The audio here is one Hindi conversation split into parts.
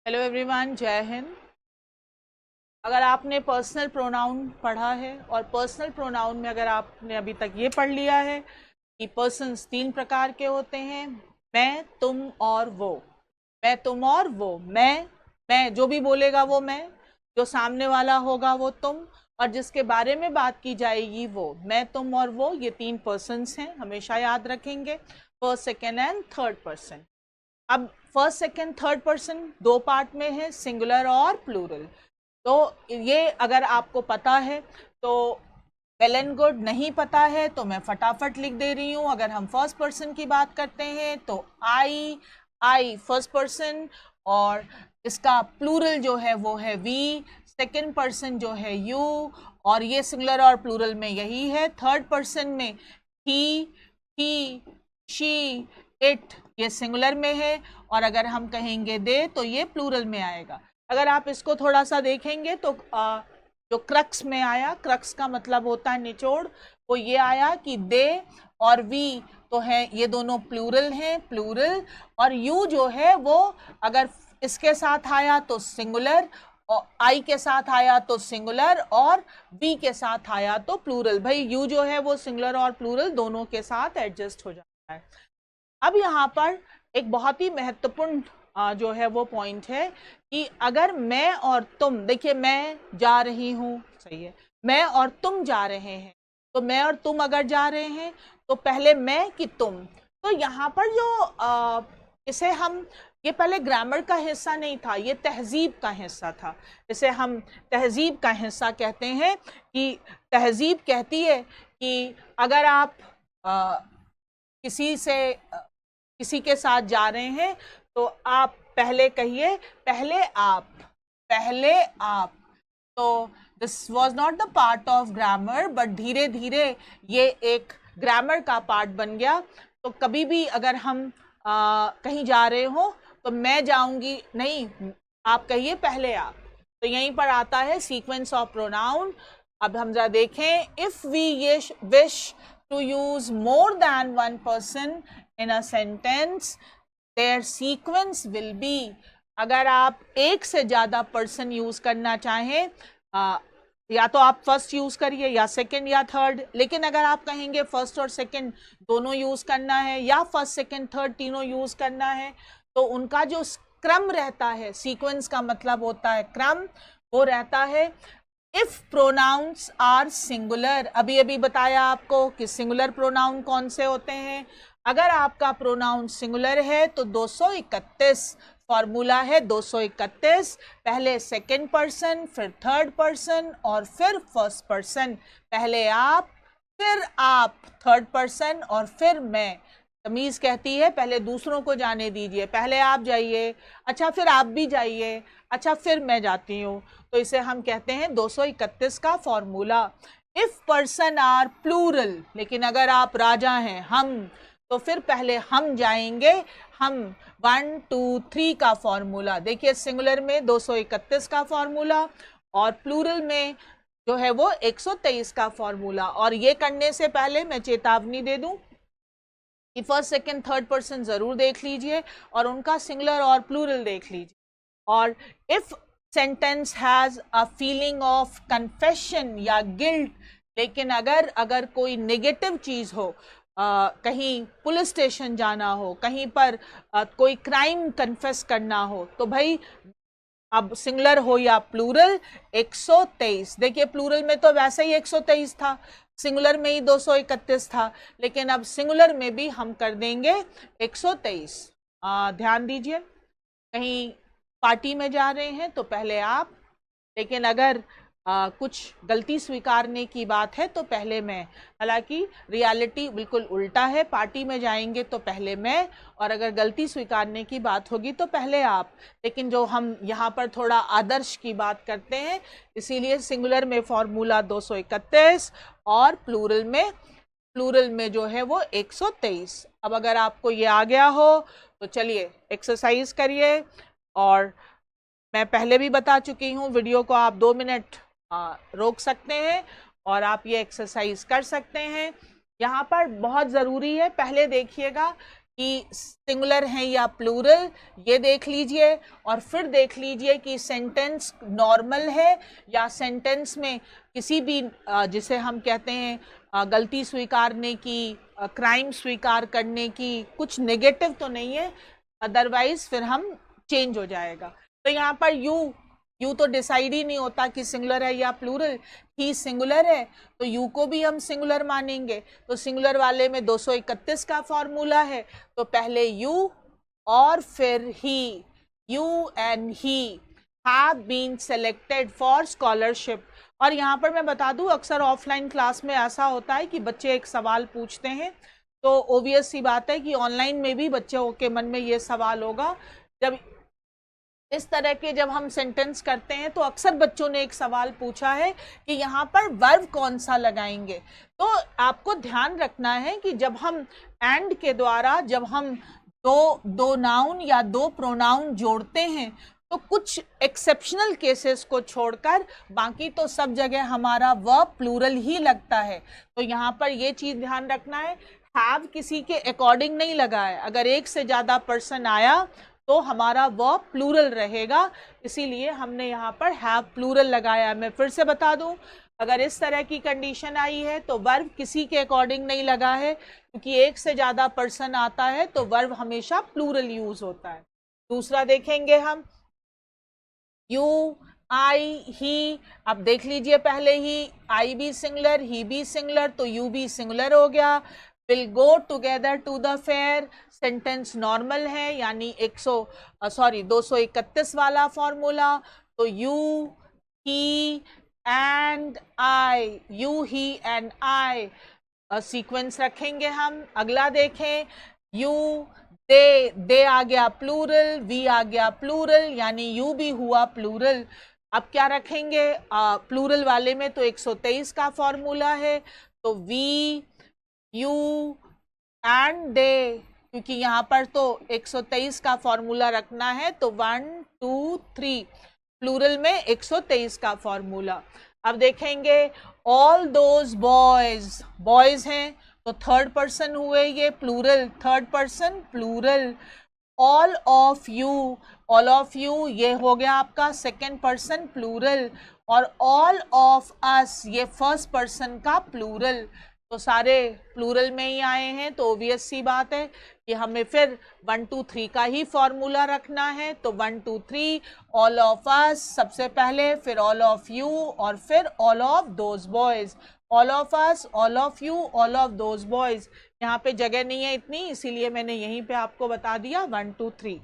हेलो एवरीवन, जय हिंद। अगर आपने पर्सनल प्रोनाउन पढ़ा है और पर्सनल प्रोनाउन में अगर आपने अभी तक ये पढ़ लिया है कि पर्सन्स 3 प्रकार के होते हैं, मैं, तुम और वो। मैं, तुम और वो। मैं जो भी बोलेगा वो मैं, जो सामने वाला होगा वो तुम, और जिसके बारे में बात की जाएगी वो। मैं, तुम और वो, ये 3 पर्सन्स हैं, हमेशा याद रखेंगे। First, second and third person. अब first, second, third person 2 part में है, सिंगुलर और प्लूरल। तो ये अगर आपको पता है तो वेल एंड गुड, नहीं पता है तो मैं फटाफट लिख दे रही हूँ। अगर हम फर्स्ट पर्सन की बात करते हैं तो आई फर्स्ट पर्सन, और इसका प्लूरल जो है वो है वी। सेकेंड पर्सन जो है यू, और ये सिंगुलर और प्लूरल में यही है। थर्ड पर्सन में ही, शी, इट, ये सिंगुलर में है, और अगर हम कहेंगे दे तो ये प्लूरल में आएगा। अगर आप इसको थोड़ा सा देखेंगे तो जो क्रक्स में आया, क्रक्स का मतलब होता है निचोड़, वो ये आया कि दे और वी तो है, ये दोनों प्लूरल हैं, प्लूरल। और यू जो है वो अगर इसके साथ आया तो सिंगुलर, और आई के साथ आया तो सिंगुलर, और वी के साथ आया तो प्लूरल। भाई यू जो है वो सिंगुलर और प्लूरल दोनों के साथ एडजस्ट हो जाता है। अब यहाँ पर एक बहुत ही महत्वपूर्ण जो है वो पॉइंट है कि अगर मैं और तुम, देखिए मैं जा रही हूँ, सही है, मैं और तुम जा रहे हैं, तो मैं और तुम अगर जा रहे हैं तो पहले मैं कि तुम। तो यहाँ पर जो इसे हम, ये पहले ग्रामर का हिस्सा नहीं था, ये तहजीब का हिस्सा था। इसे हम तहजीब का हिस्सा कहते हैं कि तहजीब कहती है कि अगर आप किसी के साथ जा रहे हैं तो आप पहले कहिए, पहले आप। तो this was not the part of grammar, but धीरे धीरे ये एक ग्रामर का पार्ट बन गया। तो कभी भी अगर हम कहीं जा रहे हो तो मैं जाऊंगी नहीं, आप कहिए पहले आप। तो यहीं पर आता है सीक्वेंस ऑफ प्रोनाउन। अब हम जरा देखें, if we wish to use more than one person in a sentence, their sequence will be, अगर आप एक से ज़्यादा पर्सन यूज़ करना चाहें, या तो आप फर्स्ट यूज़ करिए या सेकंड या थर्ड, लेकिन अगर आप कहेंगे फर्स्ट और सेकंड दोनों यूज़ करना है, या फर्स्ट सेकंड थर्ड तीनों यूज़ करना है, तो उनका जो क्रम रहता है, सीक्वेंस का मतलब होता है क्रम, वो रहता है इफ प्रोनाउंस आर सिंगुलर। अभी अभी बताया आपको कि सिंगुलर प्रोनाउन कौन से होते हैं। अगर आपका प्रोनाउन सिंगुलर है तो 231 फॉर्मूला है, 231, पहले सेकंड पर्सन, फिर थर्ड पर्सन, और फिर फर्स्ट पर्सन। पहले आप, फिर आप, थर्ड पर्सन, और फिर मैं। तमीज़ कहती है पहले दूसरों को जाने दीजिए, पहले आप जाइए, अच्छा फिर आप भी जाइए, अच्छा फिर मैं जाती हूँ। तो इसे हम कहते हैं 231 का formula. If person are plural, लेकिन अगर आप राजा हैं, हम, तो फिर पहले हम जाएंगे, हम, 1 2 3 का फॉर्मूला। देखिए सिंगुलर में 231 का फॉर्मूला, और प्लूरल में जो है वो 123 का फॉर्मूला। और ये करने से पहले मैं चेतावनी दे दूं कि फर्स्ट सेकंड थर्ड पर्सन जरूर देख लीजिए, और उनका सिंगुलर और प्लूरल देख लीजिए। और if sentence has a feeling of confession या गिल्ट, लेकिन अगर कोई नेगेटिव चीज हो, कहीं पुलिस स्टेशन जाना हो, कहीं पर कोई क्राइम कन्फेस करना हो, तो भाई अब सिंगुलर हो या प्लूरल, 123। देखिए प्लूरल में तो वैसे ही 123 था, सिंगुलर में ही 231 था, लेकिन अब सिंगुलर में भी हम कर देंगे 123। ध्यान दीजिए, कहीं पार्टी में जा रहे हैं तो पहले आप, लेकिन अगर कुछ गलती स्वीकारने की बात है तो पहले मैं। हालांकि रियलिटी बिल्कुल उल्टा है, पार्टी में जाएंगे तो पहले मैं, और अगर गलती स्वीकारने की बात होगी तो पहले आप। लेकिन जो हम यहाँ पर थोड़ा आदर्श की बात करते हैं, इसीलिए सिंगुलर में फॉर्मूला 231, और प्लूरल में जो है वो 123। अब अगर आपको ये आ गया हो तो चलिए एक्सरसाइज करिए। और मैं पहले भी बता चुकी हूँ, वीडियो को आप 2 मिनट रोक सकते हैं और आप ये एक्सरसाइज कर सकते हैं। यहाँ पर बहुत ज़रूरी है, पहले देखिएगा कि सिंगुलर है या प्लूरल, ये देख लीजिए। और फिर देख लीजिए कि सेंटेंस नॉर्मल है या सेंटेंस में किसी भी जिसे हम कहते हैं गलती स्वीकारने की, क्राइम स्वीकार करने की, कुछ नेगेटिव तो नहीं है, अदरवाइज फिर हम चेंज हो जाएगा। तो यहाँ पर यू तो डिसाइड ही नहीं होता कि सिंगुलर है या प्लूरल। ही सिंगुलर है तो यू को भी हम सिंगुलर मानेंगे। तो सिंगुलर वाले में 231 का फॉर्मूला है, तो पहले यू और फिर he. You and he have been selected for scholarship. और यहाँ पर मैं बता दूं, अक्सर ऑफलाइन क्लास में ऐसा होता है कि बच्चे एक सवाल पूछते हैं, तो ओबियस सी बात है कि ऑनलाइन में भी बच्चों के मन में ये सवाल होगा। जब इस तरह के जब हम सेंटेंस करते हैं तो अक्सर बच्चों ने एक सवाल पूछा है कि यहाँ पर वर्ब कौन सा लगाएंगे। तो आपको ध्यान रखना है कि जब हम एंड के द्वारा जब हम दो नाउन या दो प्रोनाउन जोड़ते हैं तो कुछ एक्सेप्शनल केसेस को छोड़कर बाकी तो सब जगह हमारा वर्ब प्लूरल ही लगता है। तो यहाँ पर ये चीज ध्यान रखना है, हैव किसी के अकॉर्डिंग नहीं लगा है। अगर एक से ज्यादा पर्सन आया तो हमारा वर्ब प्लूरल रहेगा, इसीलिए हमने यहाँ पर हैव प्लूरल लगाया। मैं फिर से बता दूं, अगर इस तरह की कंडीशन आई है तो वर्ब किसी के अकॉर्डिंग नहीं लगा है, क्योंकि एक से ज्यादा पर्सन आता है तो वर्ब हमेशा प्लूरल यूज होता है। दूसरा देखेंगे हम, यू, आई, ही। अब देख लीजिए, पहले ही आई भी सिंगुलर, ही भी सिंगुलर, तो यू भी सिंगुलर हो गया। Will go together to the fair, sentence normal है, यानी 231 वाला फॉर्मूला। तो you, he and I, you, he and I sequence रखेंगे हम। अगला देखें, यू, दे आ गया प्लूरल, वी आ गया प्लूरल, यानी यू भी हुआ प्लूरल। अब क्या रखेंगे, प्लूरल वाले में तो 123 का फॉर्मूला है, तो वी, यू एंड दे, क्योंकि यहाँ पर तो 123 का फॉर्मूला रखना है, तो 1 2 3 प्लूरल में 123 का फॉर्मूला। अब देखेंगे, ऑल दोज बॉयज, बॉयज हैं तो थर्ड पर्सन हुए ये plural, third person plural. All of you ये हो गया आपका सेकेंड पर्सन प्लूरल, और ऑल ऑफ अस ये फर्स्ट पर्सन का प्लूरल। तो सारे प्लूरल में ही आए हैं, तो ऑब्वियस सी बात है कि हमें फिर 1 2 3 का ही फॉर्मूला रखना है। तो 1 2 3 ऑल ऑफ अस सबसे पहले, फिर ऑल ऑफ यू, और फिर all of those boys. All of us, all of you, all of those boys. यहाँ पे जगह नहीं है इतनी, इसीलिए मैंने यहीं पे आपको बता दिया 1 2 3।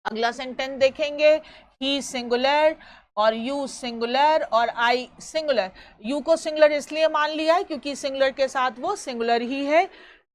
अगला सेंटेंस देखेंगे, ही सिंगुलर और यू सिंगुलर और आई सिंगुलर। यू को सिंगुलर इसलिए मान लिया है क्योंकि सिंगुलर के साथ वो सिंगुलर ही है।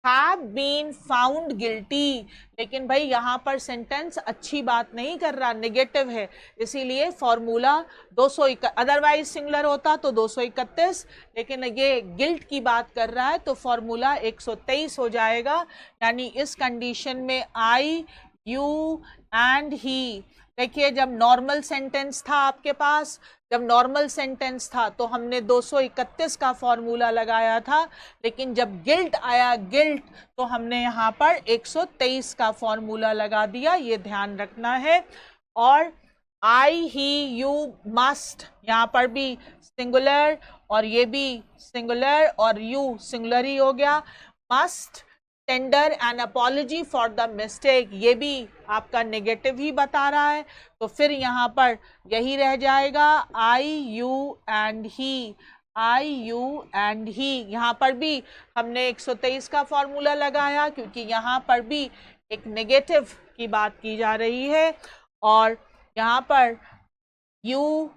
हैव बीन फाउंड गिल्टी, लेकिन भाई यहाँ पर सेंटेंस अच्छी बात नहीं कर रहा, नेगेटिव है, इसीलिए फॉर्मूला 201, अदरवाइज सिंगुलर होता तो 231, लेकिन ये गिल्ट की बात कर रहा है तो फॉर्मूला 123 हो जाएगा। यानी इस कंडीशन में आई, यू एंड ही। देखिए, जब नॉर्मल सेंटेंस था आपके पास, जब नॉर्मल सेंटेंस था तो हमने 231 का फॉर्मूला लगाया था, लेकिन जब गिल्ट आया, गिल्ट, तो हमने यहाँ पर 123 का फॉर्मूला लगा दिया, ये ध्यान रखना है। और आई, ही, यू, मस्ट, यहाँ पर भी सिंगुलर और ये भी सिंगुलर, और यू सिंगुलर ही हो गया। Must tender N apology for the mistake, ये भी आपका नेगेटिव ही बता रहा है, तो फिर यहाँ पर यही रह जाएगा, I, you and he, I, you and he. यहाँ पर भी हमने 123 का फॉर्मूला लगाया क्योंकि यहाँ पर भी एक नेगेटिव की बात की जा रही है। और यहाँ पर यू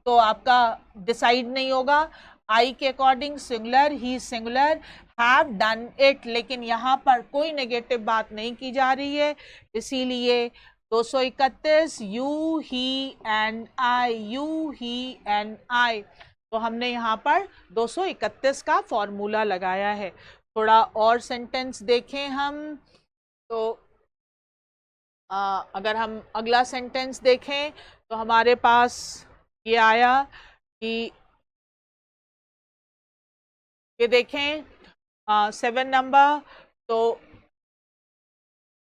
तो आपका डिसाइड नहीं होगा, आई के according singular, he singular, have done it, लेकिन यहाँ पर कोई नेगेटिव बात नहीं की जा रही है, इसीलिए 231 you, he and I, you, he and आई। तो हमने यहाँ पर 231 का फॉर्मूला लगाया है। थोड़ा और सेंटेंस देखें हम तो अगर हम अगला सेंटेंस देखें तो हमारे पास ये आया कि ये देखें 7 नंबर, तो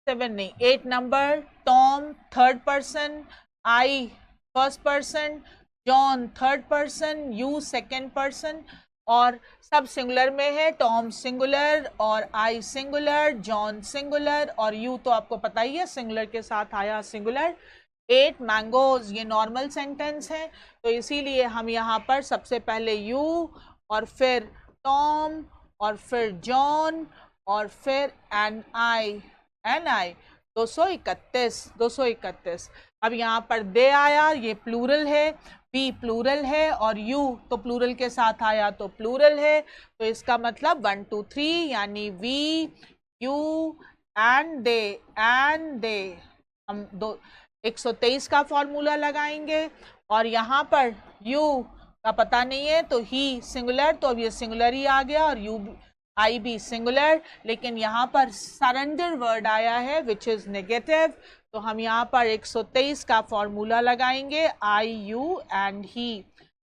7 नहीं, 8 number, Tom third person, I first person, John third person, you second person, और सब सिंगुलर में है। टॉम सिंगुलर और आई सिंगुलर, जॉन सिंगुलर और यू तो आपको पता ही है सिंगुलर के साथ आया सिंगुलर। 8 मैंगोज, ये नॉर्मल सेंटेंस है, तो इसीलिए हम यहाँ पर सबसे पहले यू और फिर टॉम और फिर जॉन और फिर एन आई 231। अब यहाँ पर दे आया, ये प्लूरल है, बी प्लूरल है और यू तो प्लूरल के साथ आया तो प्लूरल है, तो इसका मतलब 1 2 3 यानी वी यू एंड दे। हम 123 का फॉर्मूला लगाएंगे और यहाँ पर यू का पता नहीं है तो ही सिंगुलर, तो अब ये सिंगुलर ही आ गया और यू आई भी सिंगुलर, लेकिन यहाँ पर सरेंडर वर्ड आया है विच इज नेगेटिव, तो हम यहाँ पर 123 का फॉर्मूला लगाएंगे, आई यू एंड ही।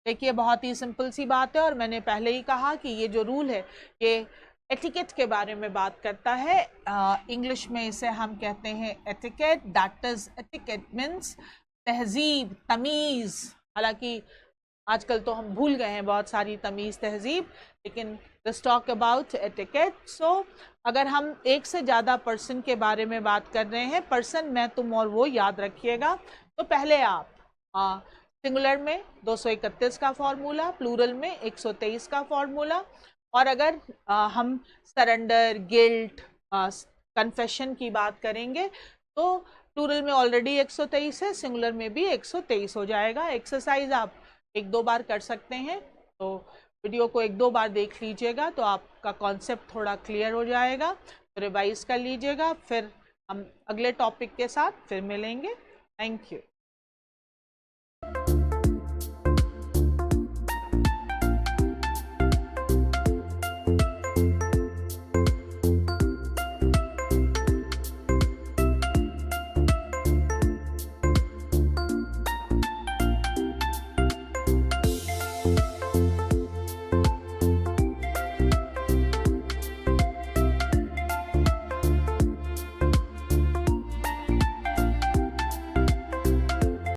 देखिए बहुत ही सिंपल सी बात है और मैंने पहले ही कहा कि ये जो रूल है ये एटिकेट के बारे में बात करता है। इंग्लिश में इसे हम कहते हैं etiquette, that is etiquette means तहजीब, तमीज़। हालांकि आजकल तो हम भूल गए हैं बहुत सारी तमीज़ तहजीब, लेकिन दिस टॉक अबाउट एटिकेट। सो अगर हम एक से ज़्यादा पर्सन के बारे में बात कर रहे हैं, पर्सन मैं तुम और वो याद रखिएगा, तो पहले आप सिंगुलर में 231 का फॉर्मूला, प्लूरल में 123 का फॉर्मूला, और अगर हम सरेंडर, गिल्ट, कन्फेशन की बात करेंगे तो प्लूरल में ऑलरेडी 123 है, सिंगुलर में भी 123 हो जाएगा। एक्सरसाइज आप 1-2 बार कर सकते हैं, तो वीडियो को 1-2 बार देख लीजिएगा तो आपका कॉन्सेप्ट थोड़ा क्लियर हो जाएगा, तो रिवाइज कर लीजिएगा। फिर हम अगले टॉपिक के साथ फिर मिलेंगे। Thank you.